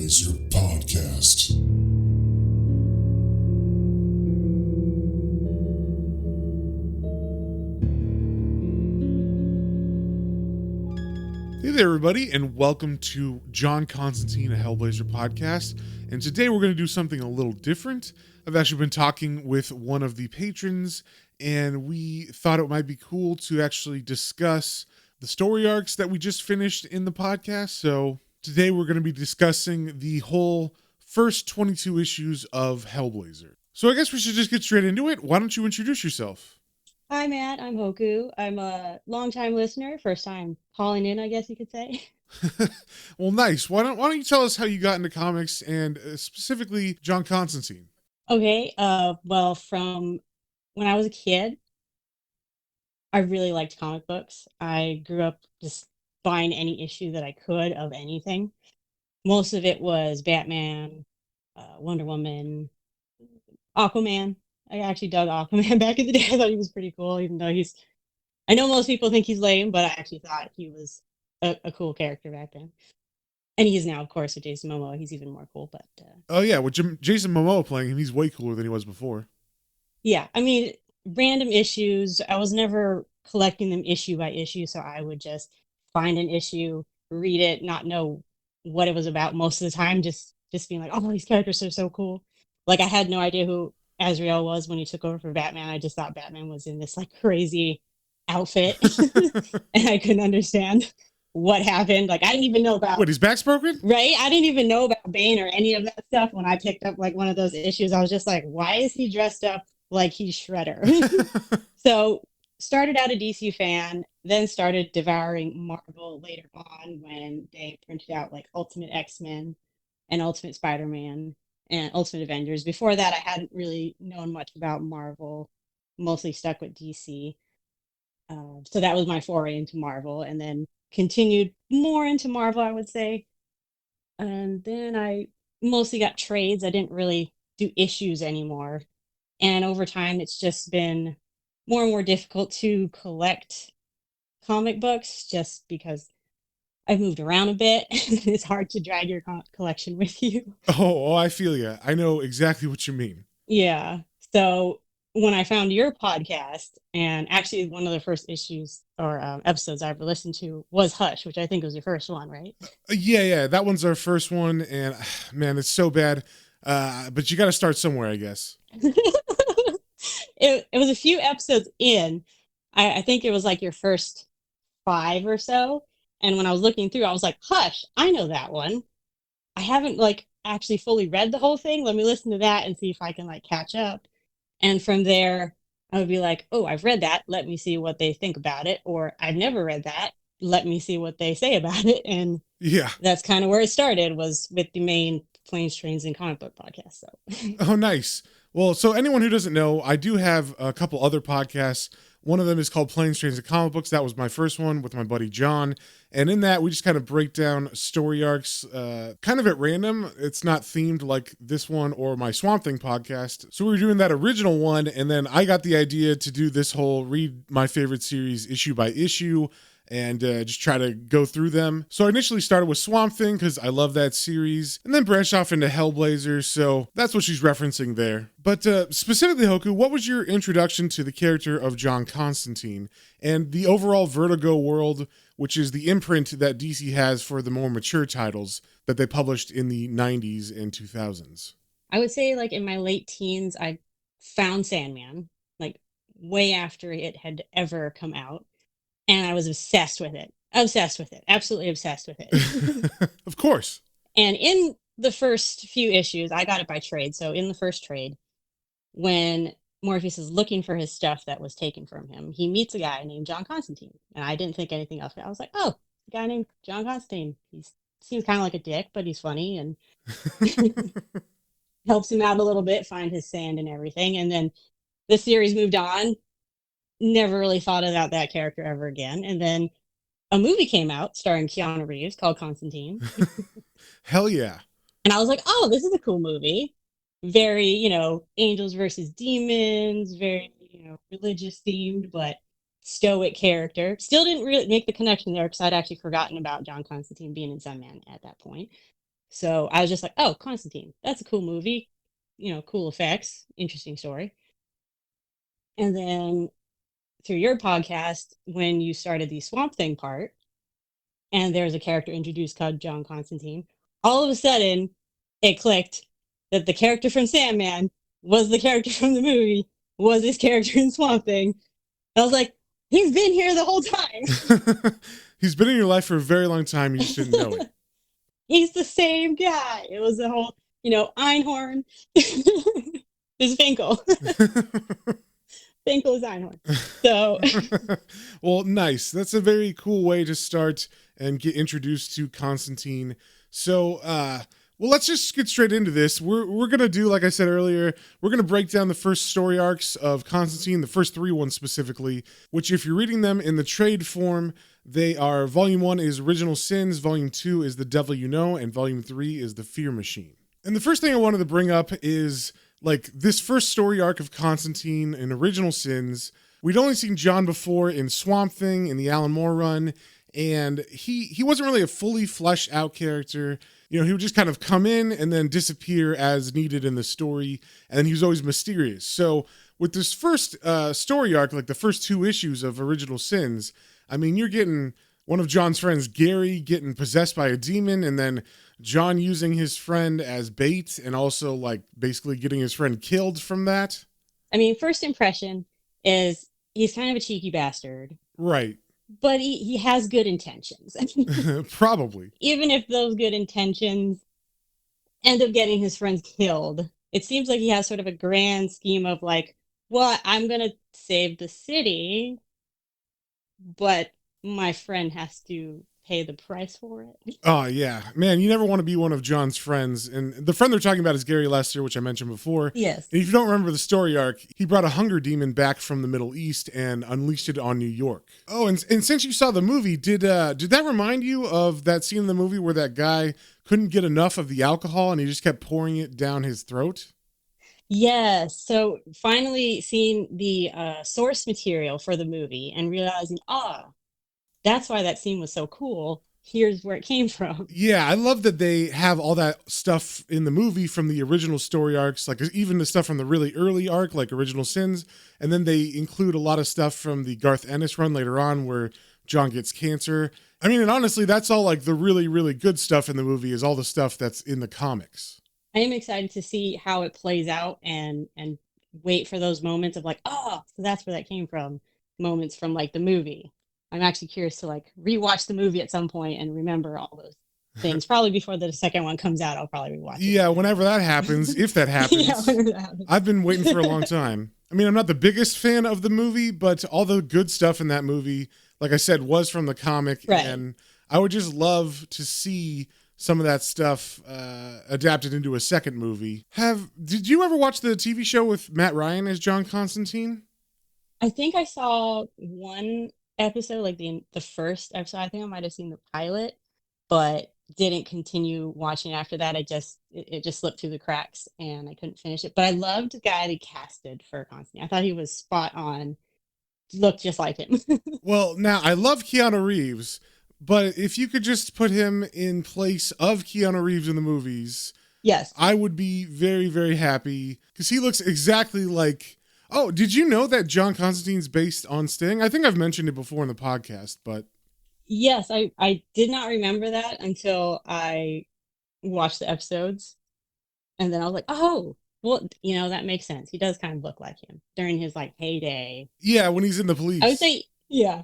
Hellblazer podcast. Hey there, everybody, and welcome to John Constantine, a Hellblazer podcast. And today we're going to do something a little different. I've actually been talking with one of the patrons, and we thought it might be cool to actually discuss the story arcs that we just finished in the podcast. So today we're going to be discussing the whole first 22 issues of Hellblazer. So I guess we should just get straight into it. Why don't you introduce yourself? Hi, Matt. I'm Hoku. I'm a longtime listener, first time calling in, I guess you could say. Well, nice. Why don't you tell us how you got into comics and specifically John Constantine? Okay, well, from when I was a kid, I really liked comic books. I grew up just buying any issue that I could of anything. Most of it was Batman, Wonder Woman, Aquaman. I actually dug Aquaman back in the day. I thought he was pretty cool, even though I know most people think he's lame, but I actually thought he was a cool character back then. And he is now, of course, with Jason Momoa. He's even more cool. But Oh yeah, with Jason Momoa playing him, he's way cooler than he was before. yeah, I mean, random issues. I was never collecting them issue by issue, so I would just find an issue, read it, not know what it was about most of the time, just being like, oh, these characters are so cool. Like I had no idea who Azrael was when he took over for Batman. I just thought Batman was in this like crazy outfit, and I couldn't understand what happened. Like I didn't even know about What, his back's broken? right. I didn't even know about Bane or any of that stuff when I picked up like one of those issues. I was just like, why is he dressed up like he's Shredder? So started out a DC fan, then started devouring Marvel later on when they printed out like Ultimate X-Men and Ultimate Spider-Man and Ultimate Avengers. Before that, I hadn't really known much about Marvel, mostly stuck with DC. So that was my foray into Marvel, and then continued more into Marvel, I would say. And then I mostly got trades. I didn't really do issues anymore. And over time, it's just been more and more difficult to collect comic books just because I've moved around a bit. It's hard to drag your collection with you. Oh, I feel ya. I know exactly what you mean. Yeah. So when I found your podcast, and actually one of the first issues or episodes I ever listened to was Hush, which I think was your first one, right? Yeah, that one's our first one, and man, it's so bad. But you got to start somewhere, I guess. It was a few episodes in. I think it was like your first five or so. And when I was looking through, I was like, Hush, I know that one. I haven't like actually fully read the whole thing. Let me listen to that and see if I can like catch up. And from there, I would be like, oh, I've read that. Let me see what they think about it. Or I've never read that. Let me see what they say about it. And Yeah. that's kind of where it started, was with the main Planes, Trains, and Comic Book podcast. So Oh, nice. Well, so anyone who doesn't know, I do have a couple other podcasts. One of them is called Planes, Trains, and Comic Books. That was my first one with my buddy John. And in that, we just kind of break down story arcs kind of at random. It's not themed like this one or my Swamp Thing podcast. So we were doing that original one, and then I got the idea to do this whole read my favorite series issue by issue and just try to go through them. So I initially started with Swamp Thing because I love that series, and then branched off into Hellblazer, so that's what she's referencing there. But specifically, Hoku, what was your introduction to the character of John Constantine and the overall Vertigo world, which is the imprint that DC has for the more mature titles that they published in the 90s and 2000s? I would say, like, in my late teens, I found Sandman, like, way after it had ever come out. And I was obsessed with it. Obsessed with it. Absolutely obsessed with it. Of course. And in the first few issues, I got it by trade. So in the first trade, when Morpheus is looking for his stuff that was taken from him, he meets a guy named John Constantine. And I didn't think anything of it. I was like, oh, a guy named John Constantine. He seems kind of like a dick, but he's funny and helps him out a little bit, find his sand and everything. And then the series moved on. Never really thought about that character ever again. And then a movie came out starring Keanu Reeves called Constantine. Hell yeah. And I was like, oh, this is a cool movie. Very, angels versus demons, very, religious themed, but stoic character. Still didn't really make the connection there because I'd actually forgotten about John Constantine being in Sandman at that point. So I was just like, oh, Constantine, that's a cool movie, cool effects, interesting story. And then through your podcast, when you started the Swamp Thing part, and there's a character introduced called John Constantine, all of a sudden it clicked that the character from Sandman was the character from the movie, was this character in Swamp Thing. I was like, he's been here the whole time. He's been in your life for a very long time. You just didn't know it. He's the same guy. It was the whole, Einhorn. There's Finkel. Finkel is Einhorn. So, well, nice. That's a very cool way to start and get introduced to Constantine. So, well, let's just get straight into this. We're gonna do, like I said earlier, we're gonna break down the first story arcs of Constantine, the first 3 ones specifically. Which, if you're reading them in the trade form, they are Volume 1 is Original Sins, Volume 2 is The Devil You Know, and Volume 3 is The Fear Machine. And the first thing I wanted to bring up is like this first story arc of Constantine in Original Sins. We'd only seen John before in Swamp Thing in the Alan Moore run, and he wasn't really a fully fleshed out character. He would just kind of come in and then disappear as needed in the story, and then he was always mysterious. So with this first story arc, like the first 2 issues of Original Sins, I mean, you're getting one of John's friends, Gary, getting possessed by a demon, and then John using his friend as bait, and also like basically getting his friend killed from that. I mean, first impression is he's kind of a cheeky bastard. Right. But he has good intentions. Probably. Even if those good intentions end up getting his friends killed, it seems like he has sort of a grand scheme of like, well, I'm going to save the city, but my friend has to pay the price for it. Oh, yeah. Man, you never want to be one of John's friends. And the friend they're talking about is Gary Lester, which I mentioned before. Yes. And if you don't remember the story arc, he brought a hunger demon back from the Middle East and unleashed it on New York. Oh, and since you saw the movie, did that remind you of that scene in the movie where that guy couldn't get enough of the alcohol and he just kept pouring it down his throat? Yes. So finally seeing the source material for the movie and realizing, that's why that scene was so cool. Here's where it came from. Yeah, I love that they have all that stuff in the movie from the original story arcs, like even the stuff from the really early arc, like Original Sins, and then they include a lot of stuff from the Garth Ennis run later on where John gets cancer. I mean, and honestly, that's all like the really, really good stuff in the movie is all the stuff that's in the comics. I am excited to see how it plays out and wait for those moments of like, so that's where that came from. Moments from like the movie. I'm actually curious to like rewatch the movie at some point and remember all those things. Probably before the second one comes out, I'll probably rewatch it. Yeah, whenever that happens, if that happens. Yeah, whenever that happens. I've been waiting for a long time. I mean, I'm not the biggest fan of the movie, but all the good stuff in that movie, like I said, was from the comic. Right. And I would just love to see some of that stuff adapted into a second movie. Did you ever watch the TV show with Matt Ryan as John Constantine? I think I saw one episode, like the first episode. I think I might have seen the pilot, but didn't continue watching after that. It just slipped through the cracks and I couldn't finish it. But I loved the guy they casted for Constantine. I thought he was spot on. Looked just like him. Well, now I love Keanu Reeves, but if you could just put him in place of Keanu Reeves in the movies, Yes. I would be very, very happy because he looks exactly like. Oh, did you know that John Constantine's based on Sting? I think I've mentioned it before in the podcast, but. Yes, I did not remember that until I watched the episodes. And then I was like, oh, well, that makes sense. He does kind of look like him during his like heyday. Yeah, when he's in the police. I would say, yeah,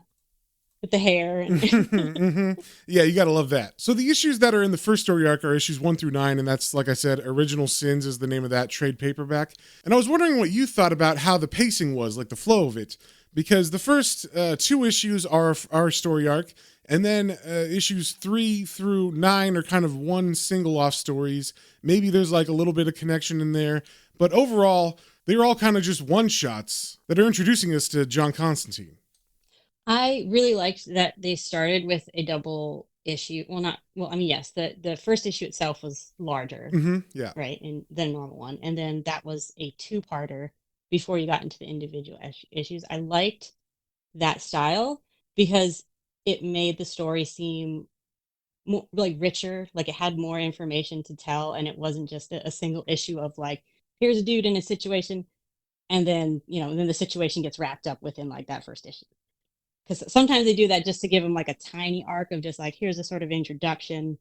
with the hair. And mm-hmm. Yeah, you gotta love that. So the issues that are in the first story arc are issues 1 through 9, and that's, like I said, Original Sins is the name of that trade paperback. And I was wondering what you thought about how the pacing was, like the flow of it, because the first 2 issues are our story arc, and then issues 3 through 9 are kind of one single off stories. Maybe there's like a little bit of connection in there, but overall, they're all kind of just one shots that are introducing us to John Constantine. I really liked that they started with a double issue. I mean, yes, the first issue itself was larger, Yeah. right, and the normal one, and then that was a 2-parter before you got into the individual issues. I liked that style because it made the story seem more like richer, like it had more information to tell, and it wasn't just a single issue of like, here's a dude in a situation, and then then the situation gets wrapped up within like that first issue. Because sometimes they do that just to give them like a tiny arc of just like, here's a sort of introduction,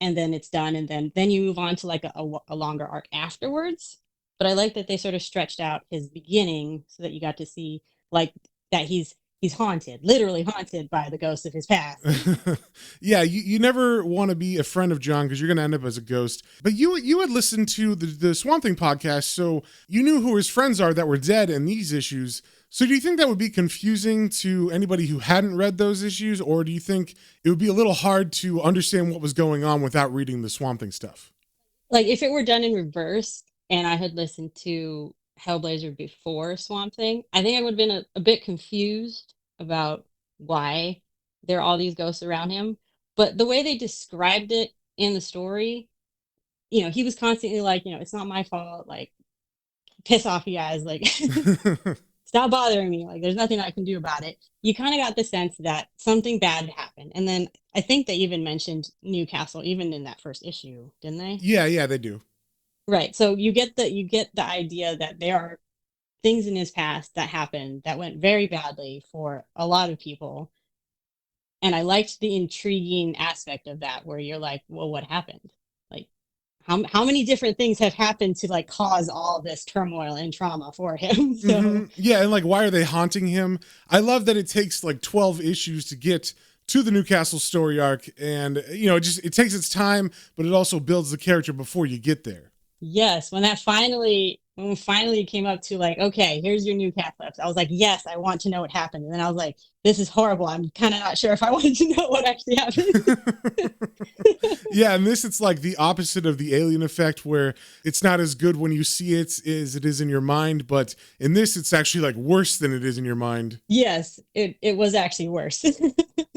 and then it's done, and then you move on to like a longer arc afterwards. But I like that they sort of stretched out his beginning so that you got to see like that he's haunted, literally haunted by the ghosts of his past. Yeah, you never want to be a friend of John because you're going to end up as a ghost. But you had listened to the Swamp Thing podcast, so you knew who his friends are that were dead in these issues. So do you think that would be confusing to anybody who hadn't read those issues, or do you think it would be a little hard to understand what was going on without reading the Swamp Thing stuff? Like if it were done in reverse and I had listened to Hellblazer before Swamp Thing, I think I would have been a bit confused about why there are all these ghosts around him. But the way they described it in the story, he was constantly like, it's not my fault, like piss off, you guys, like stop bothering me, like there's nothing I can do about it. You kind of got the sense that something bad happened. And then I think they even mentioned Newcastle even in that first issue, didn't they? Yeah, they do. Right. So you get the idea that there are things in his past that happened that went very badly for a lot of people. And I liked the intriguing aspect of that where you're like, well, what happened? Like how many different things have happened to like cause all this turmoil and trauma for him? So Yeah, and like why are they haunting him? I love that it takes like 12 issues to get to the Newcastle story arc, and it takes its time, but it also builds the character before you get there. yes, when we finally came up to like, okay, here's your Newcastle episode, I was like, yes, I want to know what happened. And then I was like, this is horrible. I'm kind of not sure if I wanted to know what actually happened. Yeah, and this, it's like the opposite of the Alien effect, where it's not as good when you see it as it is in your mind, but in this it's actually like worse than it is in your mind. Yes, it was actually worse.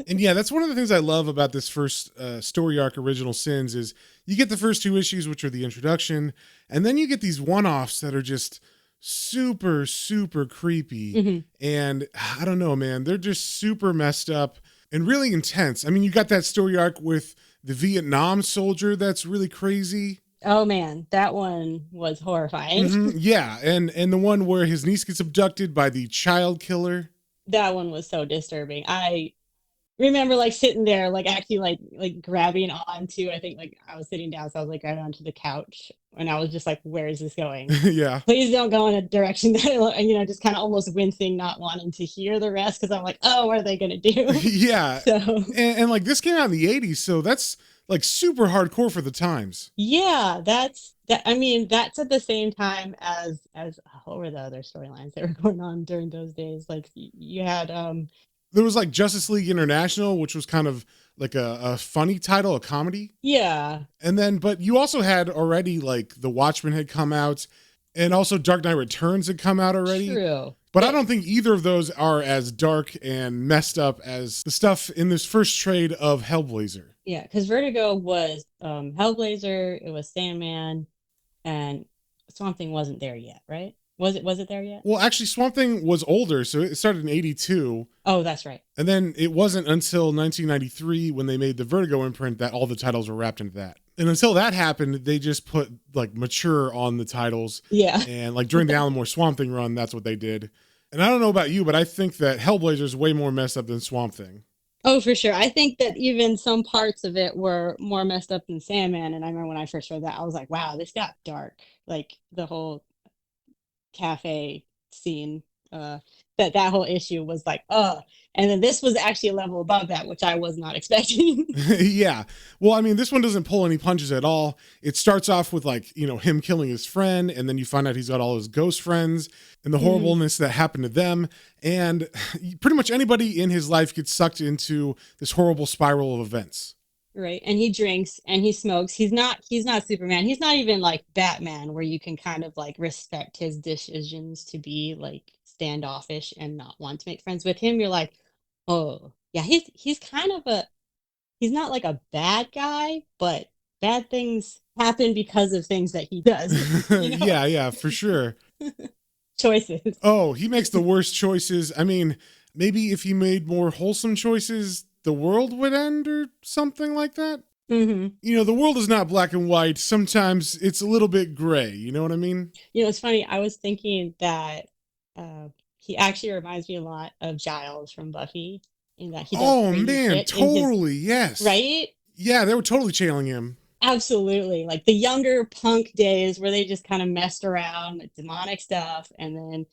And yeah, that's one of the things I love about this first story arc, Original Sins, is you get the first two issues, which are the introduction, and then you get these one-offs that are just super, super creepy. Mm-hmm. And I don't know, man, they're just super messed up and really intense. I mean, you got that story arc with the Vietnam soldier that's really crazy. Oh man, that one was horrifying. Mm-hmm. Yeah, and the one where his niece gets abducted by the child killer. That one was so disturbing. I remember like sitting there, like actually like grabbing onto. I think like I was sitting down, so I was like grabbing onto the couch, and I was just like, "Where is this going? Yeah. Please don't go in a direction that just kind of almost wincing, not wanting to hear the rest because I'm like, oh, what are they gonna do?" Yeah. So and like this came out in the 80s, so that's like super hardcore for the times. yeah, that's that. I mean, that's at the same time as what were the other storylines that were going on during those days? Like you had There was like Justice League International, which was kind of like a funny title, a comedy. yeah, And then, but you also had already like The Watchmen had come out, and also Dark Knight Returns had come out already. true. But I don't think either of those are as dark and messed up as the stuff in this first trade of Hellblazer. Yeah, because Vertigo was Hellblazer, it was Sandman, and Swamp Thing wasn't there yet, right? Was it there yet? Well, actually, Swamp Thing was older, so it started in 82. Oh, that's right. And then it wasn't until 1993 when they made the Vertigo imprint that all the titles were wrapped into that. And until that happened, they just put like mature on the titles. Yeah. And like during the Alan Moore Swamp Thing run, that's what they did. And I don't know about you, but I think that Hellblazer is way more messed up than Swamp Thing. Oh, for sure. I think that even some parts of it were more messed up than Sandman. And I remember when I first read that, I was like, wow, this got dark. Like the whole cafe scene, that whole issue was like, and then this was actually a level above that, which I was not expecting. Yeah. Well, I mean, this one doesn't pull any punches at all. It starts off with like, him killing his friend, and then you find out he's got all his ghost friends and the horribleness that happened to them. And pretty much anybody in his life gets sucked into this horrible spiral of events. Right. And he drinks and he smokes. He's not Superman. He's not even like Batman, where you can kind of like respect his decisions to be like standoffish and not want to make friends with him. You're like, oh yeah, he's kind of he's not like a bad guy, but bad things happen because of things that he does. Yeah, for sure. Choices. Oh, he makes the worst choices. I mean, maybe if he made more wholesome choices, the world would end or something like that. Hmm. You know, the world is not black and white. Sometimes it's a little bit gray. You know what I mean? You know, it's funny. I was thinking that uh, he actually reminds me a lot of Giles from Buffy, in that he does Oh crazy man, shit in his totally. Yes. right. Yeah, they were totally channeling him. Absolutely, like the younger punk days where they just kind of messed around with demonic stuff, and then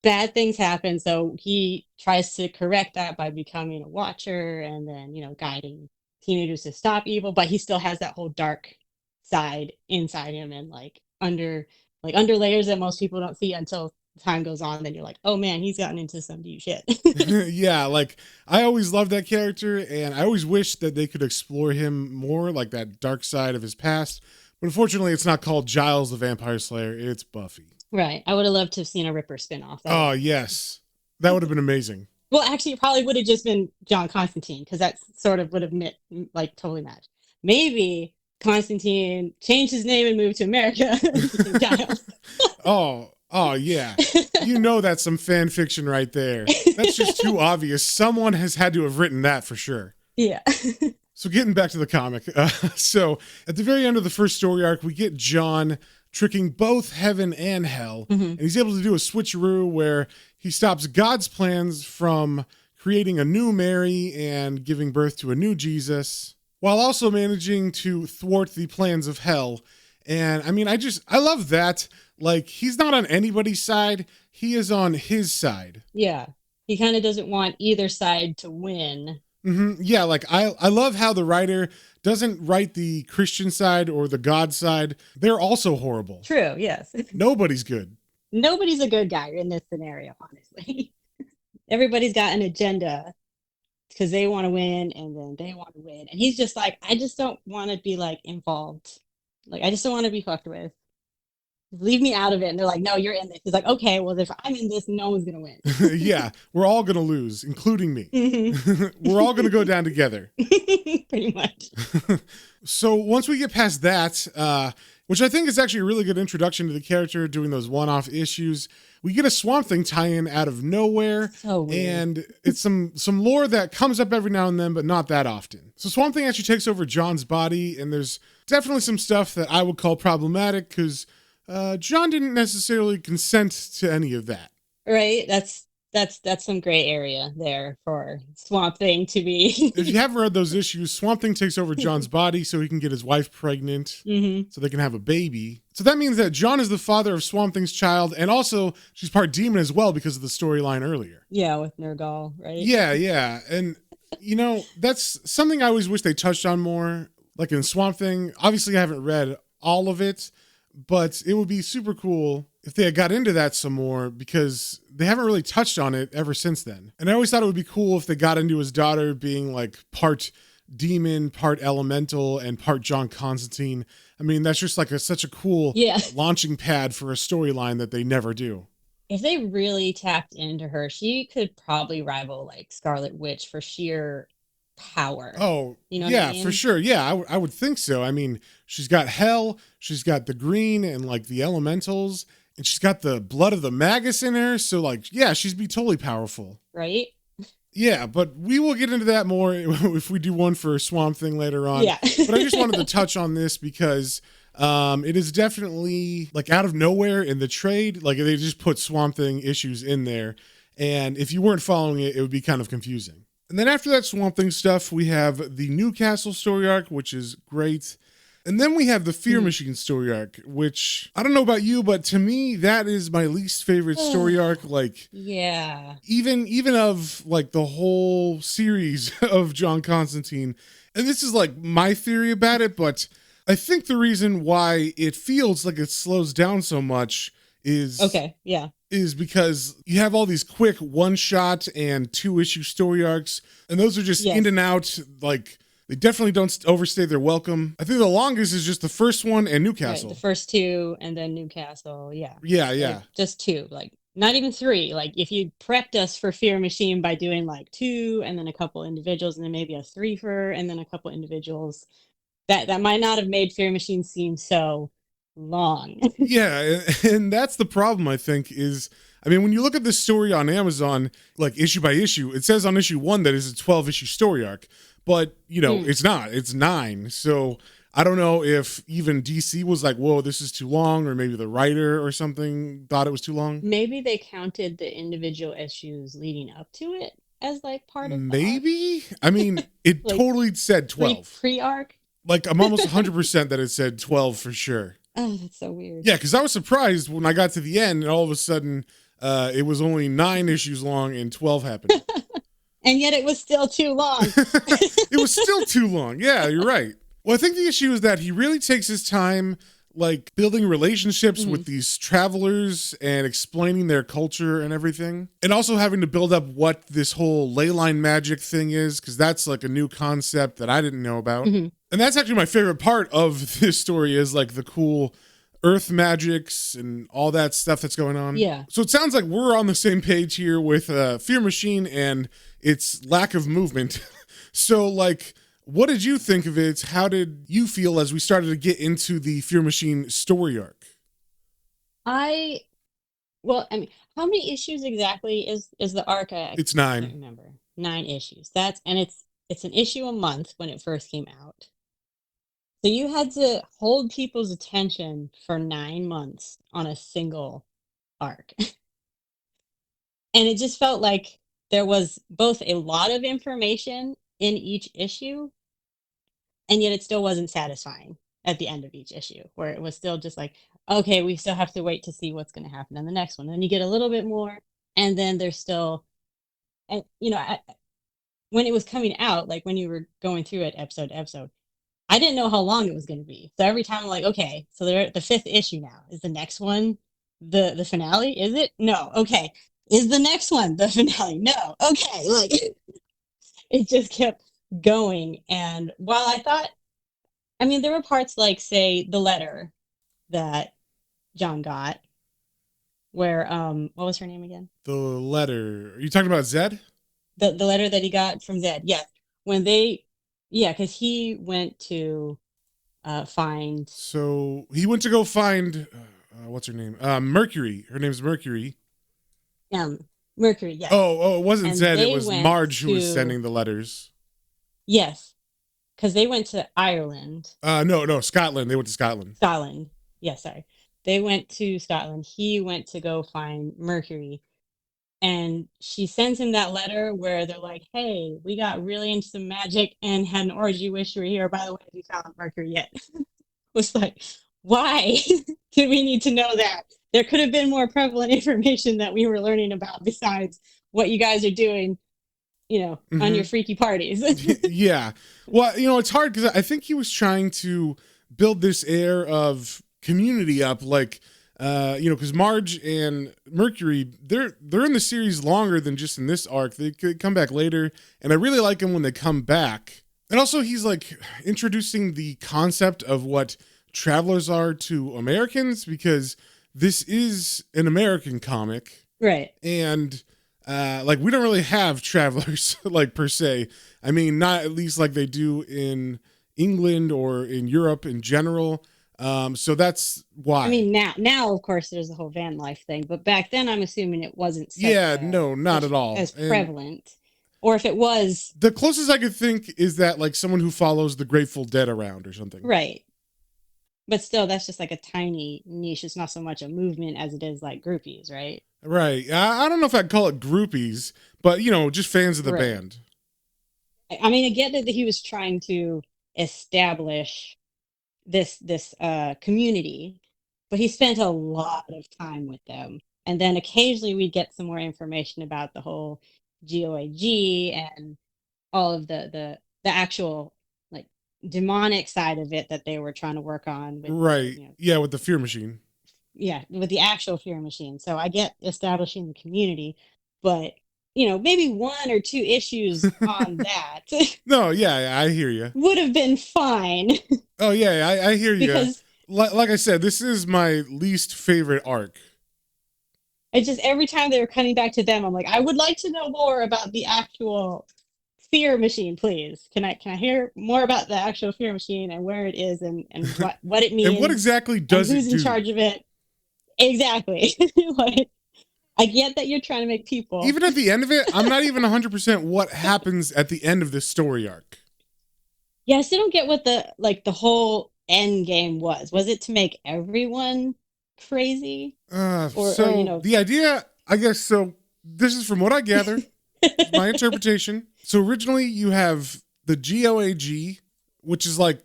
bad things happen. So he tries to correct that by becoming a watcher, and then guiding teenagers to stop evil. But he still has that whole dark side inside him, and under layers that most people don't see until time goes on. Then you're like, oh man, he's gotten into some deep shit. Yeah, like I always loved that character, and I always wish that they could explore him more, like that dark side of his past. But unfortunately, it's not called Giles the Vampire Slayer, it's Buffy. Right. I would have loved to have seen a Ripper spinoff. Oh, yes. That would have been amazing. Well, actually, it probably would have just been John Constantine, because that sort of would have like totally matched. Maybe Constantine changed his name and moved to America. Giles. Oh, yeah. You know that's some fan fiction right there. That's just too obvious. Someone has had to have written that for sure. Yeah. So getting back to the comic. So at the very end of the first story arc, we get John tricking both heaven and hell. And he's able to do a switcheroo where he stops God's plans from creating a new Mary and giving birth to a new Jesus, while also managing to thwart the plans of hell. And I mean, I love that. Like, he's not on anybody's side. He is on his side. Yeah. He kind of doesn't want either side to win. Yeah, like I love how the writer doesn't write the Christian side or the God side. They're also horrible. True, yes. Nobody's good. Nobody's a good guy in this scenario, honestly. Everybody's got an agenda because they want to win, and then they want to win. And he's just like, I just don't want to be like involved. Like, I just don't want to be fucked with. Leave me out of it. And they're like, no, you're in this. He's like, okay, well, if I'm in this, no one's gonna win. Yeah, we're all gonna lose, including me. We're all gonna go down together. Pretty much. So once we get past that, which I think is actually a really good introduction to the character, doing those one-off issues, we get a Swamp Thing tie-in out of nowhere. So weird. And it's some lore that comes up every now and then, but not that often. So Swamp Thing actually takes over John's body, and there's definitely some stuff that I would call problematic, because John didn't necessarily consent to any of that. Right? That's some gray area there for Swamp Thing to be. If you haven't read those issues, Swamp Thing takes over John's body so he can get his wife pregnant, so they can have a baby. So that means that John is the father of Swamp Thing's child, and also she's part demon as well because of the storyline earlier. Yeah, with Nergal, right? Yeah. And, that's something I always wish they touched on more. Like in Swamp Thing, obviously I haven't read all of it, but it would be super cool if they had got into that some more, because they haven't really touched on it ever since then. And I always thought it would be cool if they got into his daughter being like part demon, part elemental, and part John Constantine. I mean, that's just like such a cool launching pad for a storyline that they never do. If they really tapped into her, she could probably rival like Scarlet Witch for sheer power. Oh, you know yeah, what I mean? for sure. Yeah, I would think so. I mean, she's got hell, she's got the green and like the elementals, and she's got the blood of the magus in her. So like, yeah, she'd be totally powerful. Right? Yeah, but we will get into that more if we do one for Swamp Thing later on. Yeah. But I just wanted to touch on this because it is definitely like out of nowhere in the trade. Like they just put Swamp Thing issues in there. And if you weren't following it, it would be kind of confusing. And then after that Swamp Thing stuff, we have the Newcastle story arc, which is great. And then we have the Fear Machine story arc, which I don't know about you, but to me, that is my least favorite story arc. Like, yeah, even of like the whole series of John Constantine. And this is like my theory about it, but I think the reason why it feels like it slows down so much is because you have all these quick one shot and 2-issue story arcs, and those are just in and out. Like, they definitely don't overstay their welcome. I think the longest is just the first one and Newcastle. Right, the first two and then Newcastle. Yeah. Like, just two, like not even three. Like if you prepped us for Fear Machine by doing like two and then a couple individuals and then maybe a threefer and then a couple individuals, that might not have made Fear Machine seem so long. Yeah, and that's the problem, I think, is I mean, when you look at this story on Amazon, like issue by issue, it says on issue 1 that it's a 12-issue story arc, but it's not. It's 9. So I don't know if even DC was like, whoa, this is too long, or maybe the writer or something thought it was too long. Maybe they counted the individual issues leading up to it as like part of the arc. Maybe. I mean, it Like, totally said 12. Pre-arc. Like, I'm almost 100% that it said 12 for sure. Oh, that's so weird. Yeah, because I was surprised when I got to the end and all of a sudden it was only 9 issues long and 12 happened. And yet it was still too long. It was still too long. Yeah, you're right. Well, I think the issue is that he really takes his time, like building relationships with these travelers and explaining their culture and everything. And also having to build up what this whole ley line magic thing is, because that's like a new concept that I didn't know about. And that's actually my favorite part of this story is like the cool earth magics and all that stuff that's going on. Yeah. So it sounds like we're on the same page here with Fear Machine and its lack of movement. So like, what did you think of it? How did you feel as we started to get into the Fear Machine story arc? Well, I mean, how many issues exactly is the arc? It's I can't 9. remember. 9 issues. It's an issue a month when it first came out. So you had to hold people's attention for 9 months on a single arc. And it just felt like there was both a lot of information in each issue, and yet it still wasn't satisfying at the end of each issue, where it was still just like, okay, we still have to wait to see what's going to happen in the next one. Then you get a little bit more, and then there's still, and when it was coming out, like when you were going through it episode to episode, I didn't know how long it was going to be. So every time I'm like, okay, so they're at the 5th issue now. Is the next one the finale? Is it? No. Okay. Is the next one the finale? No. Okay. Like it just kept going. And while I mean, there were parts like, say, the letter that John got, where what was her name again? The letter. Are you talking about Zed? The letter that he got from Zed. Yes. Because he went to find. So he went to go find what's her name? Mercury. Her name's Mercury. Mercury. Yes. Oh, it wasn't And Zed. It they was went Marge who was to- sending the letters. Yes, because they went to Ireland. No, Scotland. They went to Scotland. Scotland. Yeah, sorry. They went to Scotland. He went to go find Mercury. And she sends him that letter where they're like, hey, we got really into some magic and had an orgy. Wish you were here. By the way, we found Mercury yet. Was like, why did we need to know that? There could have been more prevalent information that we were learning about besides what you guys are doing, on your freaky parties. Yeah. Well, it's hard because I think he was trying to build this air of community up, like, because Marge and Mercury, they're in the series longer than just in this arc. They could come back later, and I really like them when they come back. And also, he's like introducing the concept of what travelers are to Americans, because this is an American comic, Right. and like we don't really have travelers like per se. I mean, not at least like they do in England or in Europe in general. So that's why. I mean, now of course there's the whole van life thing, but back then I'm assuming it wasn't such no, not at all as And prevalent. Or if it was, the closest I could think is that like someone who follows the Grateful Dead around or something. right. But still, that's just like a tiny niche. It's not so much a movement as it is like groupies, right? Right. I don't know if I'd call it groupies, but just fans of the Right. band. I mean, I get that he was trying to establish this community, but he spent a lot of time with them. And then occasionally we'd get some more information about the whole GOAG and all of the actual like demonic side of it that they were trying to work on with, Right. Yeah, with the Fear Machine. with the actual Fear Machine. So I get establishing the community, but maybe 1 or 2 issues on that No, yeah, I hear you. would have been fine. Oh yeah, I hear you. Because Like I said, this is my least favorite arc. it's just every time they were cutting back to them, I'm like, I would like to know more about the actual Fear Machine, please. Can I hear more about the actual Fear Machine and where it is and what it means And what exactly does and it who's do? in charge of it? Exactly. Like, I get that you're trying to make people. Even at the end of it, I'm not even 100% what happens at the end of this story arc. Yeah, I still don't get what the whole end game was. Was it to make everyone crazy? Or So the idea, I guess, so this is from what I gather, my interpretation. So originally you have the GOAG, which is like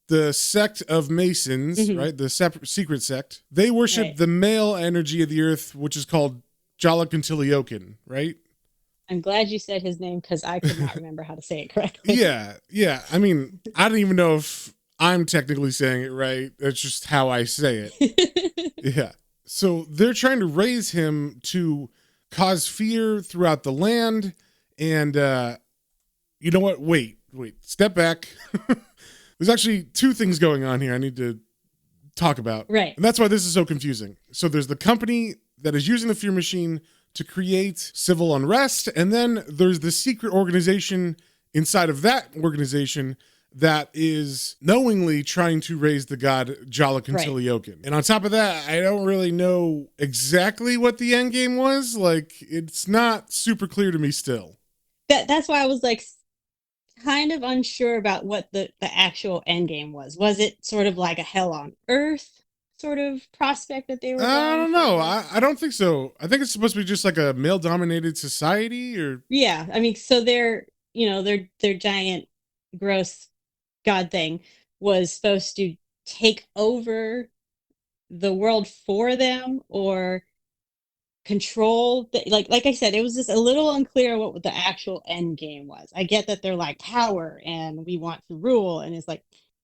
the sect of Masons, Mhm. right? The separate secret sect. They worship Right. the male energy of the earth, which is called Jalakantiliokin, right? I'm glad you said his name because I could not remember how to say it correctly. Yeah. I mean, I don't even know if I'm technically saying it right. That's just how I say it. Yeah. So they're trying to raise him to cause fear throughout the land. And you know what? Wait. Step back. There's actually two things going on here I need to talk about. Right. And that's why this is so confusing. So there's the company that is using the fear machine to create civil unrest. And then there's the secret organization inside of that organization that is knowingly trying to raise the god Jalakantiliokin. Right. And on top of that, I don't really know exactly what the end game was. Like, it's not super clear to me still. That's why I was like kind of unsure about what the actual end game was. Was it sort of like a hell on earth sort of prospect that they were I going don't know. for? I don't think so. I think it's supposed to be just like a male dominated society or Yeah, I mean, so their giant gross god thing was supposed to take over the world for them or control like I said, it was just a little unclear what the actual end game was. I get that they're like power and we want to rule, and it's like,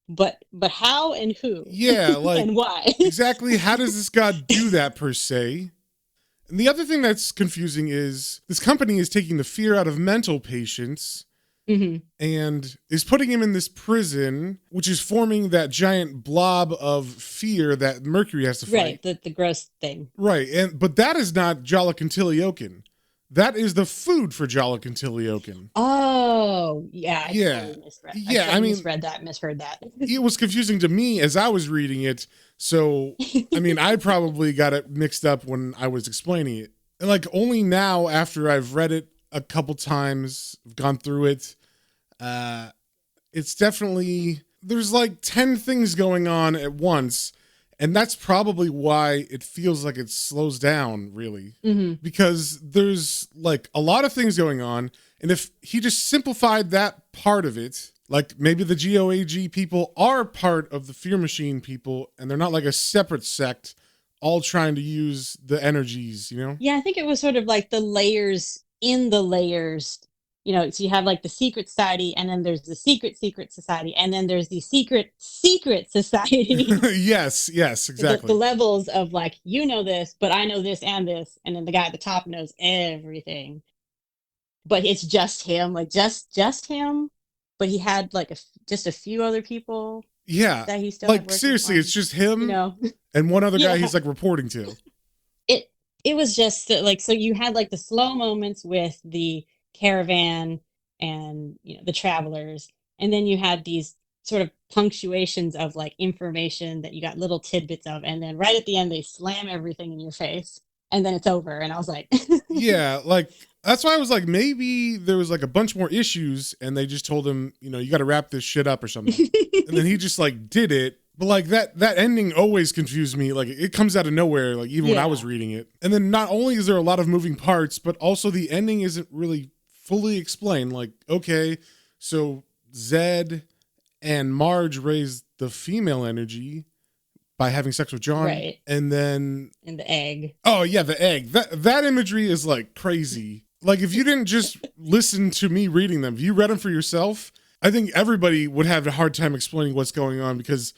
but how and who? yeah, like And why? exactly how does this god do that per se? And the other thing that's confusing is this company is taking the fear out of mental patients Mm-hmm. and is putting him in this prison, which is forming that giant blob of fear that Mercury has to fight. Right, the gross thing. Right, but that is not Jalakantiliokin. That is the food for Jalakantiliokin. Oh, yeah, Yeah. I mean, misheard that. It was confusing to me as I was reading it. So, I mean, I probably got it mixed up when I was explaining it. And like only now after I've read it a couple times, gone through it, it's definitely there's like 10 things going on at once. And that's probably why it feels like it slows down, really. Mm-hmm. Because there's like a lot of things going on. And if he just simplified that part of it, like maybe the GOAG people are part of the Fear Machine people, and they're not like a separate sect all trying to use the energies, you know? Yeah, I think it was sort of like the layers in the layers. So you have like the secret society, and then there's the secret society, and then there's the secret society. Yes, exactly. The levels of like, this, but I know this, and then the guy at the top knows everything. But it's just him, like just him. But he had like just a few other people. Yeah, that he still like seriously, it's just him, and one other guy he's like reporting to. It was just like, so you had like the slow moments with the caravan and the travelers, and then you had these sort of punctuations of like information that you got little tidbits of, and then right at the end they slam everything in your face and then it's over, and I was like yeah, like that's why I was like, maybe there was like a bunch more issues and they just told him, you got to wrap this shit up or something. And then he just like did it. But like that ending always confused me. Like it comes out of nowhere, like even when I was reading it. And then not only is there a lot of moving parts, but also the ending isn't really fully explained. Like, okay, so Zed and Marge raised the female energy by having sex with John. Right. And then and the egg. Oh yeah, the egg. That imagery is like crazy. Like if you didn't just listen to me reading them, if you read them for yourself, I think everybody would have a hard time explaining what's going on because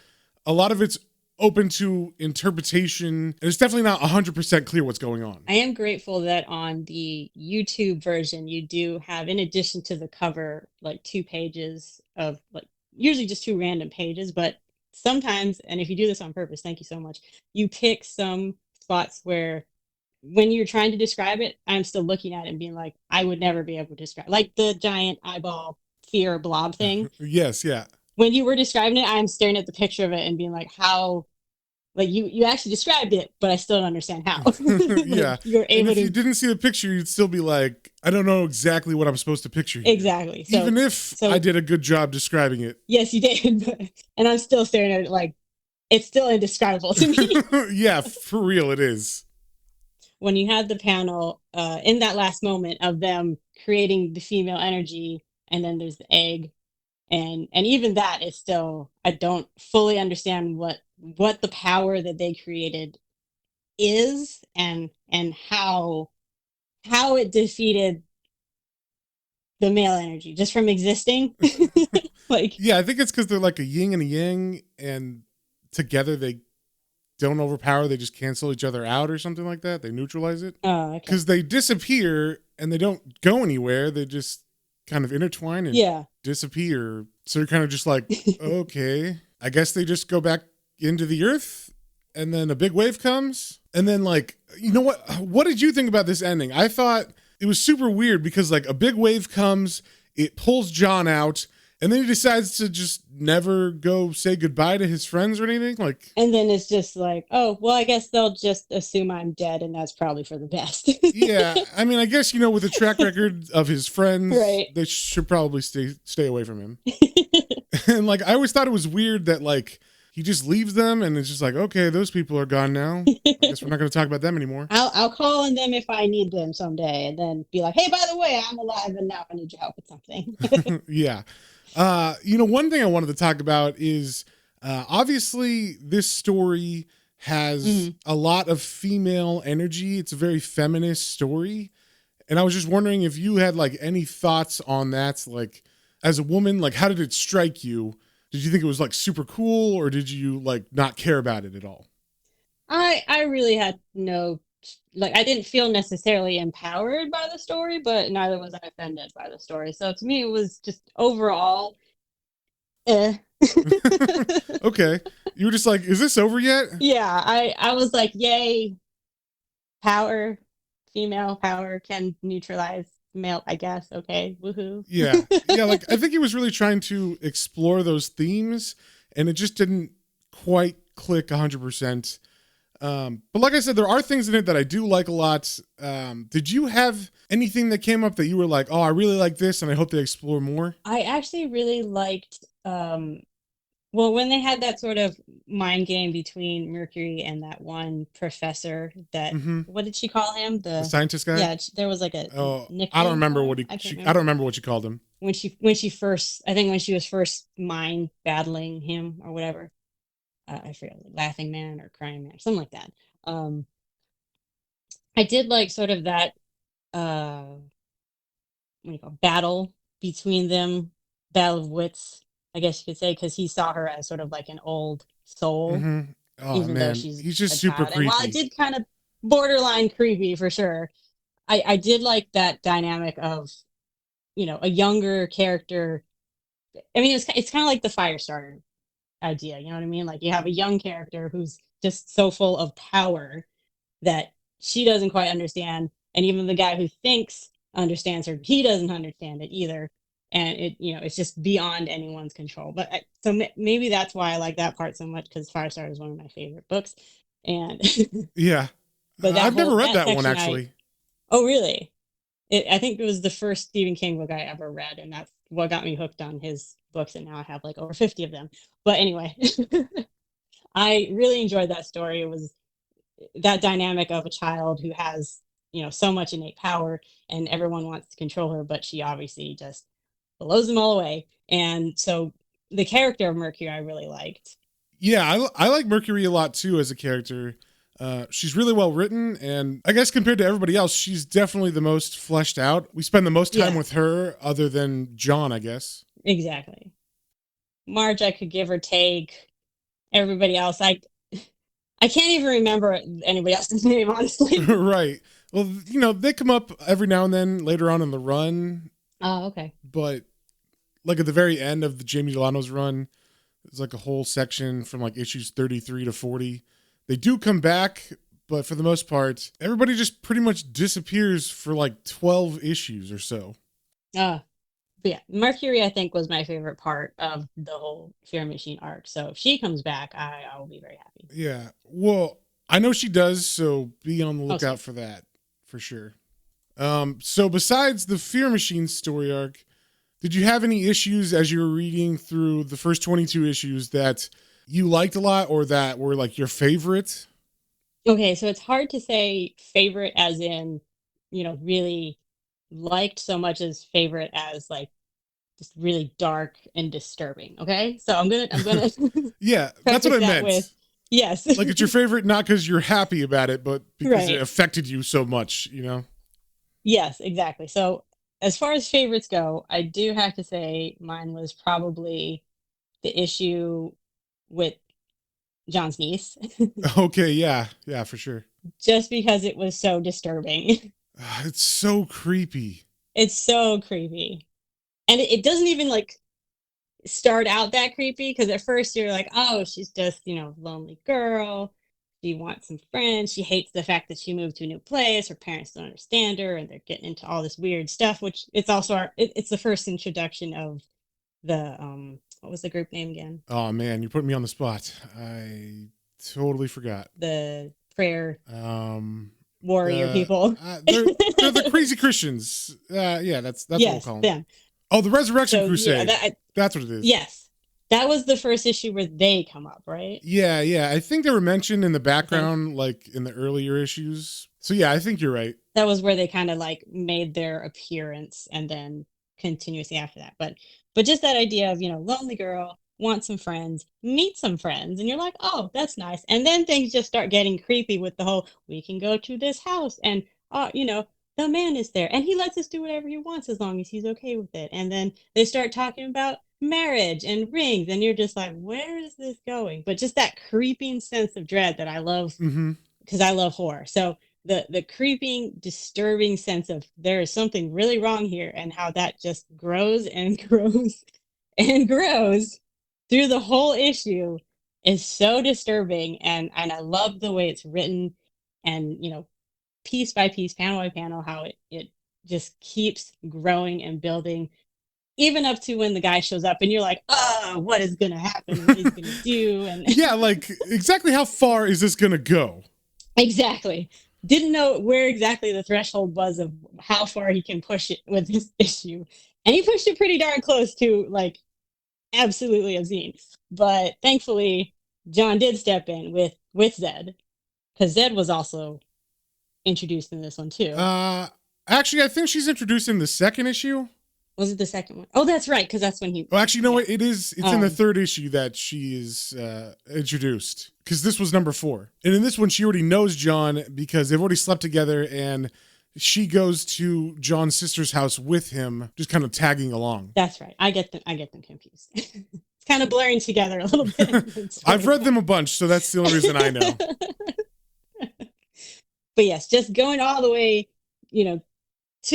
a lot of it's open to interpretation, and it's definitely not 100% clear what's going on. I am grateful that on the YouTube version, you do have, in addition to the cover, like 2 pages of like usually just 2 random pages, but sometimes, and if you do this on purpose, thank you so much, you pick some spots where when you're trying to describe it, I'm still looking at it and being like, I would never be able to describe, like the giant eyeball fear blob thing. Yes, yeah. When you were describing it, I'm staring at the picture of it and being like, how Like you actually described it, but I still don't understand how. Yeah. Like you're And able if you to didn't see the picture, you'd still be like, I don't know exactly what I'm supposed to picture here. exactly. Even if I did a good job describing it. yes, you did, and I'm still staring at it like it's still indescribable to me. Yeah, for real, it is. When you had the panel in that last moment of them creating the female energy, and then there's the egg, and even that is still, I don't fully understand what the power that they created is, and how it defeated the male energy just from existing. Like, Yeah, I think it's because they're like a yin and a yang, and together they don't overpower, they just cancel each other out or something like that. They neutralize it. oh, okay. Because they disappear and they don't go anywhere. They just kind of intertwine and Yeah. disappear. So you're kind of just like, okay, I guess they just go back into the earth, and then a big wave comes. And then, like, you know what? What did you think about this ending? I thought it was super weird because, like, a big wave comes, it pulls John out, and then he decides to just never go say goodbye to his friends or anything. Like, And then it's just like, oh, well, I guess they'll just assume I'm dead, and that's probably for the best. yeah, I mean, I guess, you know, with the track record of his friends, Right. they should probably stay away from him. And, like, I always thought it was weird that, like, he just leaves them and it's just like, okay, those people are gone now. I guess we're not going to talk about them anymore. I'll call on them if I need them someday, and then be like, hey, by the way, I'm alive, and now I need your help with something. Yeah. You know, one thing I wanted to talk about is obviously this story has a lot of female energy. It's a very feminist story. And I was just wondering if you had like any thoughts on that. Like, as a woman, like, how did it strike you? Did you think it was like super cool, or did you like not care about it at all? I really had no, like, I didn't feel necessarily empowered by the story, but neither was I offended by the story. So to me, it was just overall, eh. Okay. You were just like, is this over yet? Yeah, I was like, yay, power, female power can neutralize male, I guess. Okay, woohoo. Yeah. Yeah, like I think he was really trying to explore those themes, and it just didn't quite click 100%. But like I said, there are things in it that I do like a lot. Did you have anything that came up that you were like, oh, I really like this and I hope they explore more? I actually really liked, well, when they had that sort of mind game between Mercury and that one professor that, Mm-hmm. what did she call him? The scientist guy? Yeah, there was like a Oh, nickname. I don't remember what I can't I remember. don't remember what you called him. When she first, I think when she was first mind battling him or whatever. I forget, laughing man or crying man, something like that. Um, I did like sort of that what do you call it, battle between them, battle of wits, I guess you could say, because he saw her as sort of like an old soul, Mm-hmm. Oh even though man, she's he's just a super child. And while it creepy. did kind of borderline creepy for sure, I did like that dynamic of, a younger character. I mean, it's kind of like the Firestarter idea, you know what I mean? Like you have a young character who's just so full of power that she doesn't quite understand, and even the guy who thinks understands her, he doesn't understand it either, and it's just beyond anyone's control. But maybe that's why I like that part so much, because Firestarter is one of my favorite books. And Yeah. but I've never read that one section, actually. oh really, I think it was the first Stephen King book I ever read, and that's what got me hooked on his books, and now I have like over 50 of them. But anyway, I really enjoyed that story. It was that dynamic of a child who has, so much innate power, and everyone wants to control her, but she obviously just blows them all away. And so the character of Mercury I really liked. Yeah, I like Mercury a lot too as a character. She's really well written, and I guess compared to everybody else, she's definitely the most fleshed out. We spend the most time with her, other than John, I guess. Exactly. Marge, I could give or take. Everybody else, I can't even remember anybody else's name, honestly. Right. Well, they come up every now and then later on in the run. Oh, okay. But like at the very end of the Jamie Delano's run, there's like a whole section from like issues 33 to 40. They do come back, but for the most part, everybody just pretty much disappears for like 12 issues or so. Ah, But yeah, Mercury I think was my favorite part of the whole Fear Machine arc. So if she comes back, I will be very happy. Yeah. Well, I know she does, so be on the Oh, lookout sweet. for that for sure. So besides the Fear Machine story arc, did you have any issues as you were reading through the first 22 issues that you liked a lot or that were like your favorite? Okay, so it's hard to say favorite as in, really liked so much as favorite as like just really dark and disturbing. Okay, so I'm gonna Yeah, that's what preface I that with meant. yes, Like it's your favorite not because you're happy about it, but because it right, affected you so much, you know? yes, exactly. So as far as favorites go, I do have to say mine was probably the issue with John's niece, Okay, yeah, yeah, for sure. just because it was so disturbing. It's so creepy. It's so creepy, and it doesn't even like start out that creepy because at first you're like, oh, she's just, lonely girl. She wants some friends. She hates the fact that she moved to a new place. Her parents don't understand her, and they're getting into all this weird stuff. Which it's also it's the first introduction of the what was the group name again? Oh man, you put me on the spot. I totally forgot. The prayer Um, warrior people. they're the crazy Christians. Yeah, that's what we'll Yes, call them. them. Oh, the Resurrection So yeah, Crusade. That's what it is. yes, that was the first issue where they come up, right? Yeah, yeah. I think they were mentioned in the I think background, like in the earlier issues. So yeah, I think you're right. that was where they kind of like made their appearance and then continuously after that. But just that idea of, lonely girl, want some friends, meet some friends, and you're like, oh, that's nice. And then things just start getting creepy with the whole we can go to this house and the man is there and he lets us do whatever he wants as long as he's okay with it. And then they start talking about marriage and rings, and you're just like, where is this going? But just that creeping sense of dread that I love Mm-hmm. because I love horror. So the creeping, disturbing sense of there is something really wrong here, and how that just grows and grows and grows through the whole issue is so disturbing, and I love the way it's written, and piece by piece, panel by panel, how it just keeps growing and building, even up to when the guy shows up and you're like, oh, what is gonna happen? What he's gonna do? And Yeah, like exactly how far is this gonna go? exactly. Didn't know where exactly the threshold was of how far he can push it with this issue. And he pushed it pretty darn close to like absolutely obscene. But thankfully, John did step in with Zed, because Zed was also introduced in this one too. Uh, Actually, I think she's introduced in the second issue. Was it the second one? Oh, that's right, because that's when he. Well, actually, you know Yeah. what? It's in the third issue that she is introduced because this was number 4, and in this one she already knows John because they've already slept together, and she goes to John's sister's house with him, just kind of tagging along. That's right. I get them confused. It's kind of blurring together a little bit. I've read them a bunch, so that's the only reason I know. But yes, just going all the way, to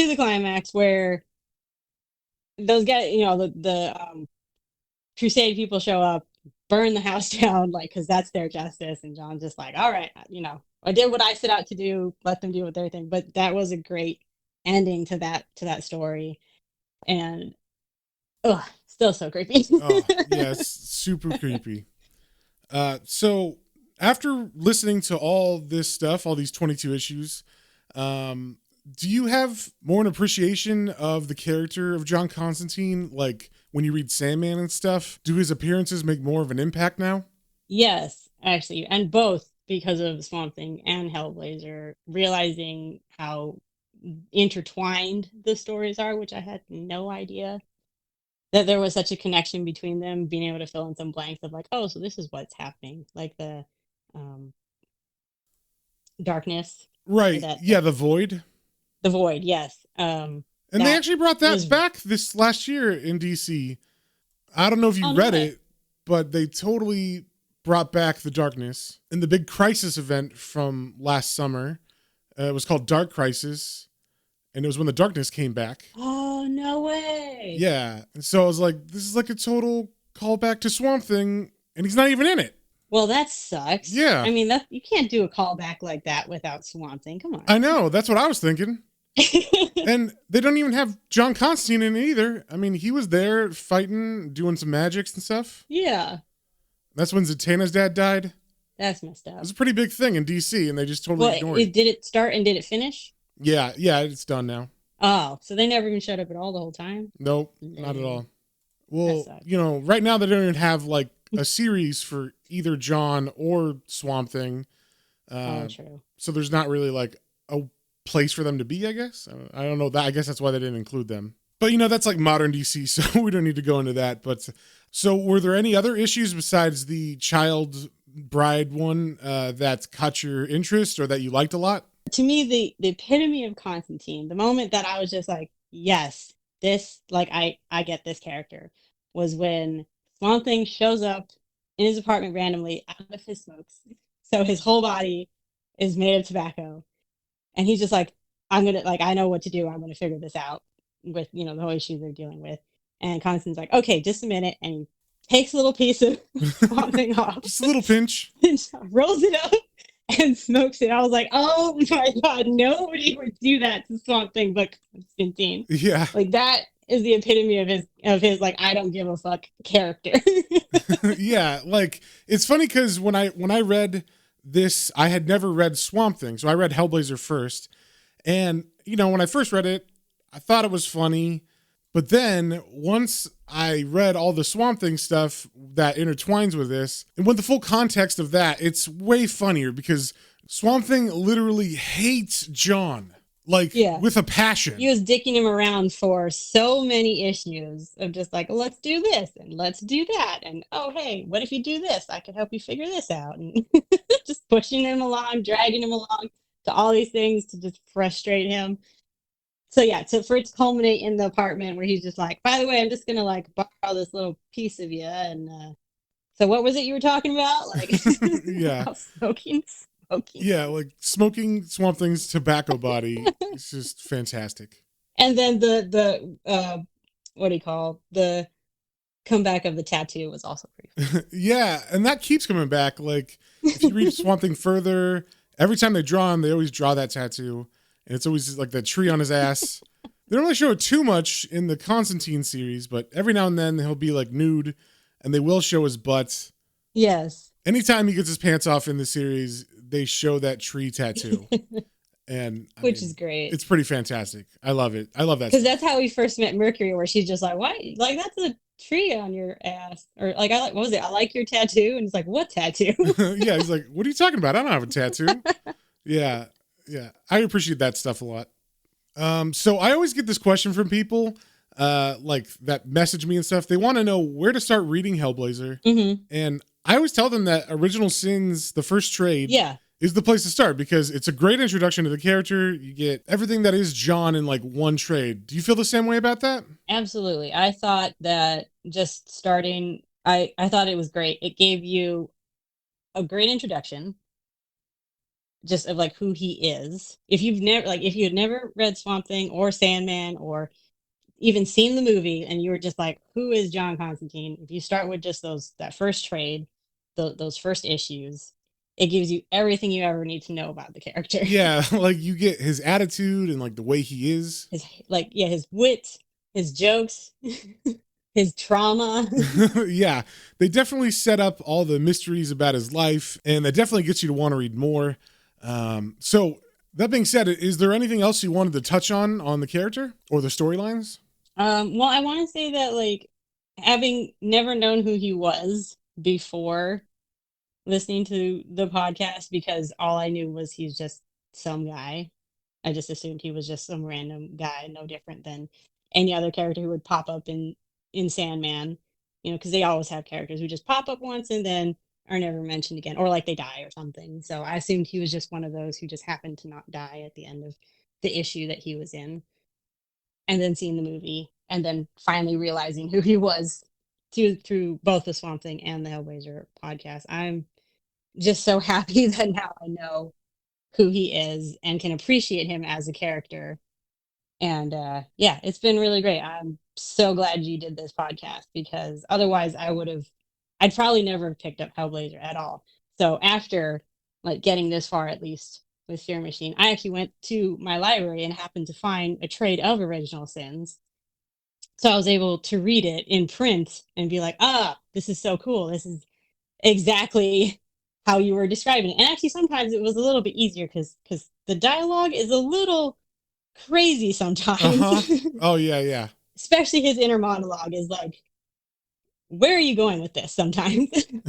the climax where those guys, the crusade people show up, burn the house down, like, because that's their justice. And John's just like, all right, I did what I set out to do, let them do what their thing. But that was a great ending to that story. And still so creepy. Oh, yes, super creepy. So after listening to all this stuff, all these 22 issues, do you have more an appreciation of the character of John Constantine? Like when you read Sandman and stuff, do his appearances make more of an impact now? Yes, actually, and both because of Swamp Thing and Hellblazer, realizing how intertwined the stories are, which I had no idea that there was such a connection between them, being able to fill in some blanks of like, oh, so this is what's happening, like the um, darkness, or Right. that Yeah, the Void. the void. Yes, And they that actually brought that was. back this last year in DC. I don't know if you Oh, no read way. it, but they totally brought back the darkness. In the big Crisis event from last summer, it was called Dark Crisis, and it was when the darkness came back. Oh, no way. Yeah. And so I was like, this is like a total callback to Swamp Thing, and he's not even in it. Well, that sucks. Yeah. I mean, that you can't do a callback like that without Swamp Thing. Come on. I know. That's what I was thinking. And they don't even have John Constantine in it either. I mean, he was there fighting, doing some magics and stuff. Yeah, That's when Zatanna's dad died. It that's messed up. was a pretty big thing in DC, and they just totally Well, ignored it. did it start and did it finish? Yeah, yeah, it's done now. Oh, so they never even showed up at all the whole time? Nope, not at all. That Well, sucks. right now they don't even have like a series for either John or Swamp Thing. Oh, true. So there's not really like a place for them to be, I guess. I don't know that. I guess that's why they didn't include them. But that's like modern DC, so we don't need to go into that. But so were there any other issues besides the child bride one that caught your interest or that you liked a lot? To me, the epitome of Constantine, the moment that I was just like, yes, this, like, I get this character, was when Swamp Thing shows up in his apartment randomly out of his smokes. So his whole body is made of tobacco. And he's just like, I'm gonna, like, I know what to do. I'm gonna figure this out with, the whole issue they're dealing with. And Constantine's like, okay, just a minute. And he takes a little piece of Swamp Thing off, Just a little pinch. and rolls it up and smokes it. I was like, oh my God, nobody would do that to Swamp Thing but Constantine. Yeah. Like, that is the epitome of his like, I don't give a fuck character. Yeah, like it's funny because when I read this, I had never read Swamp Thing, so I read Hellblazer first, and when I first read it, I thought it was funny, but then once I read all the Swamp Thing stuff that intertwines with this, and with the full context of that, it's way funnier because Swamp Thing literally hates John, like Yeah. with a passion. He was dicking him around for so many issues of just like, let's do this and let's do that. And oh, hey, what if you do this? I can help you figure this out. And just pushing him along, dragging him along to all these things to just frustrate him. So yeah, for it to culminate in the apartment where he's just like, by the way, I'm just gonna like borrow this little piece of you. And so what was it you were talking about? Like, Yeah. smoking. Yeah, like smoking Swamp Thing's tobacco body. It's just fantastic. And then the what do you call the comeback of the tattoo was also pretty fun. Yeah, and that keeps coming back. Like if you read Swamp Thing further, every time they draw him, they always draw that tattoo, and it's always like that tree on his ass. They don't really show it too much in the Constantine series, but every now and then he'll be like nude, and they will show his butt. Yes. Anytime he gets his pants off in the series, they show that tree tattoo. And which is great. It's pretty fantastic. I love it. I love that. Because that's how we first met Mercury, where she's just like, "What? Like that's a tree on your ass?" Or like, "I like what was it? I like your tattoo." And it's like, "What tattoo?" Yeah, he's like, "What are you talking about? I don't have a tattoo." Yeah, yeah. I appreciate that stuff a lot. So I always get this question from people, like that message me and stuff. They want to know where to start reading Hellblazer, and I always tell them that Original Sins, the first trade, is the place to start because it's a great introduction to the character. You get everything that is John in like one trade. Do you feel the same way about that? Absolutely. I thought that just starting, I thought it was great. It gave you a great introduction just of like who he is. If you had never read Swamp Thing or Sandman or even seen the movie and you were just like, who is John Constantine? If you start with just that first trade, those first issues, it gives you everything you ever need to know about the character. Yeah, like you get his attitude and like the way he is. His wit, his jokes, his trauma. Yeah, they definitely set up all the mysteries about his life, and that definitely gets you to want to read more. So that being said, is there anything else you wanted to touch on the character or the storylines? Well, I want to say that like having never known who he was before listening to the podcast, because all I knew was he's just some guy. I just assumed he was just some random guy, no different than any other character who would pop up in Sandman, because they always have characters who just pop up once and then are never mentioned again, or like they die or something. So I assumed he was just one of those who just happened to not die at the end of the issue that he was in. And then seeing the movie and then finally realizing who he was through both the Swamp Thing and the Hellblazer podcast. I'm just so happy that now I know who he is and can appreciate him as a character. And yeah, it's been really great. I'm so glad you did this podcast because otherwise I'd probably never have picked up Hellblazer at all. So after like getting this far, at least with Fear Machine, I actually went to my library and happened to find a trade of Original Sins. So I was able to read it in print and be like, ah, this is so cool. This is exactly how you were describing it. And actually, sometimes it was a little bit easier because the dialogue is a little crazy Uh-huh. sometimes. Oh yeah, yeah. Especially his inner monologue is like, where are you going with this sometimes?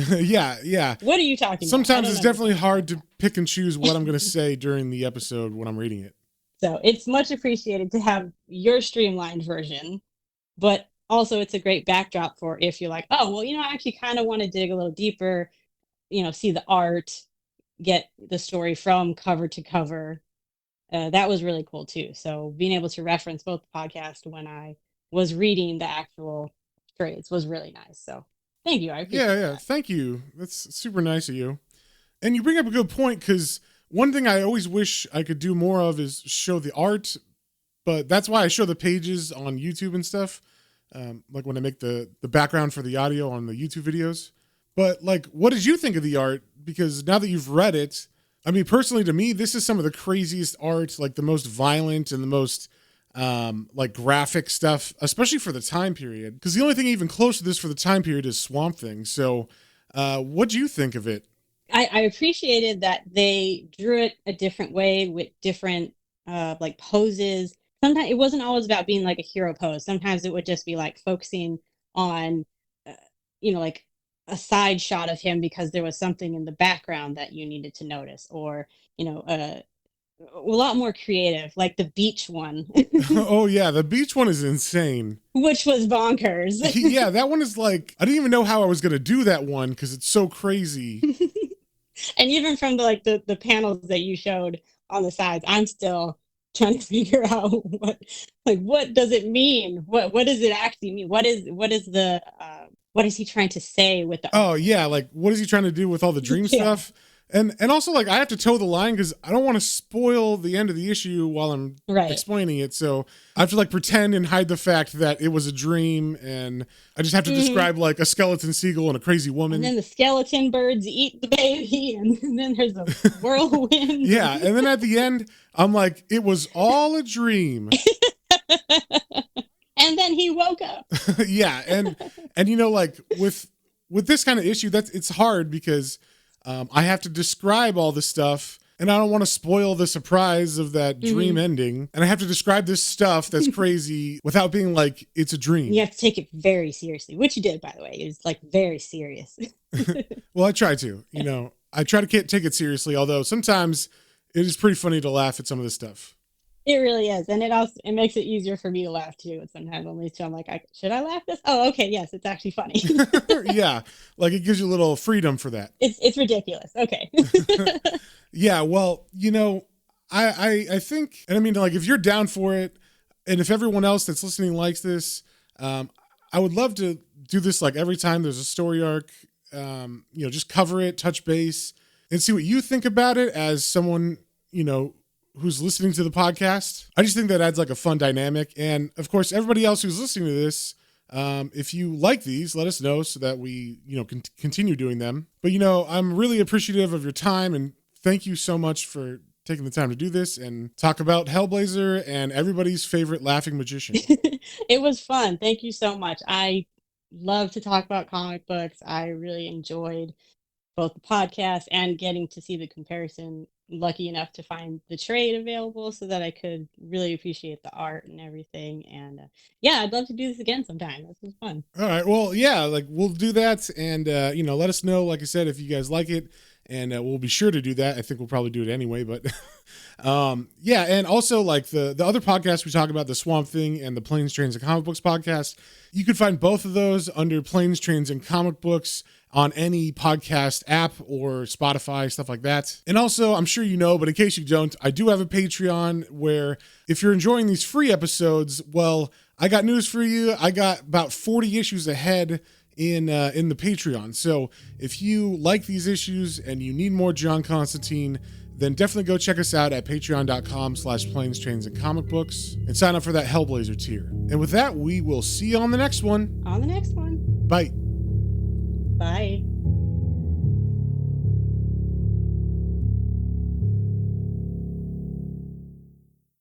Yeah, yeah. What are you talking about? I Sometimes don't it's definitely understand. hard to pick and choose what I'm going to say during the episode when I'm reading it. So it's much appreciated to have your streamlined version, but also it's a great backdrop for if you're like, oh, well, I actually kind of want to dig a little deeper, see the art, get the story from cover to cover. That was really cool too. So being able to reference both the podcast when I was reading the actual trades was really nice. So thank you. I Yeah, appreciate yeah. that. Thank you. That's super nice of you. And you bring up a good point because one thing I always wish I could do more of is show the art, but that's why I show the pages on YouTube and stuff. Like when I make the background for the audio on the YouTube videos. But like, what did you think of the art? Because now that you've read it, I mean, personally to me, this is some of the craziest art, like the most violent and the most like graphic stuff, especially for the time period. Because the only thing even close to this for the time period is Swamp Thing. So, what do you think of it? I appreciated that they drew it a different way with different like poses. Sometimes it wasn't always about being like a hero pose. Sometimes it would just be like focusing on, uh, like a side shot of him because there was something in the background that you needed to notice, or a lot more creative, like the beach one, Oh yeah, the beach one is insane. which was bonkers. Yeah, that one is like I didn't even know how I was gonna do that one because it's so crazy. And even from the panels that you showed on the sides, I'm still trying to figure out what does it mean? What does it actually mean? What is he trying to say with the Oh artwork? yeah, like what is he trying to do with all the dream Yeah, stuff? And also like I have to toe the line because I don't want to spoil the end of the issue while I'm right. explaining it. So I have to like pretend and hide the fact that it was a dream, and I just have to Hmm. describe like a skeleton seagull and a crazy And woman. then the skeleton birds eat the baby, and then there's a whirlwind. Yeah, and then at the end, I'm like, it was all a dream. And then he woke up. Yeah, and like with this kind of issue, it's hard because I have to describe all this stuff, and I don't want to spoil the surprise of that dream Hmm. ending. And I have to describe this stuff that's crazy without being like it's a dream. You have to take it very seriously, which you did, by the way. It was like very serious. Well, I try to, I try to take it seriously, although sometimes it is pretty funny to laugh at some of this stuff. It really is, and it makes it easier for me to laugh too. Sometimes only too I'm like, should I laugh this? Oh, okay, yes, it's actually funny. Yeah, like it gives you a little freedom for that. It's ridiculous. Okay. Yeah, well, I think, and I mean, like, if you're down for it, and if everyone else that's listening likes this, I would love to do this like every time there's a story arc. Just cover it, touch base, and see what you think about it as someone who's listening to the podcast. I just think that adds like a fun dynamic, and of course, everybody else who's listening to this. If you like these, let us know so that we, can continue doing them. But, I'm really appreciative of your time, and thank you so much for taking the time to do this and talk about Hellblazer and everybody's favorite laughing magician. It was fun. Thank you so much. I love to talk about comic books. I really enjoyed both the podcast and getting to see the comparison. Lucky enough to find the trade available so that I could really appreciate the art and everything. And yeah, I'd love to do this again sometime. This was fun. All right. Well, yeah, like we'll do that. And, let us know, like I said, if you guys like it. And we'll be sure to do that. I think we'll probably do it anyway. But yeah. And also like the other podcasts we talk about, the Swamp Thing and the Planes, Trains, and Comic Books podcast, you can find both of those under Planes, Trains, and Comic Books on any podcast app or Spotify, stuff like that. And also, I'm sure you know, but in case you don't, I do have a Patreon where if you're enjoying these free episodes, well, I got news for you. I got about 40 issues ahead in the Patreon. So if you like these issues and you need more John Constantine, then definitely go check us out at patreon.com/planes, trains, and comic books and sign up for that Hellblazer tier. And with that, we will see you on the next one. On the next one. Bye. Bye.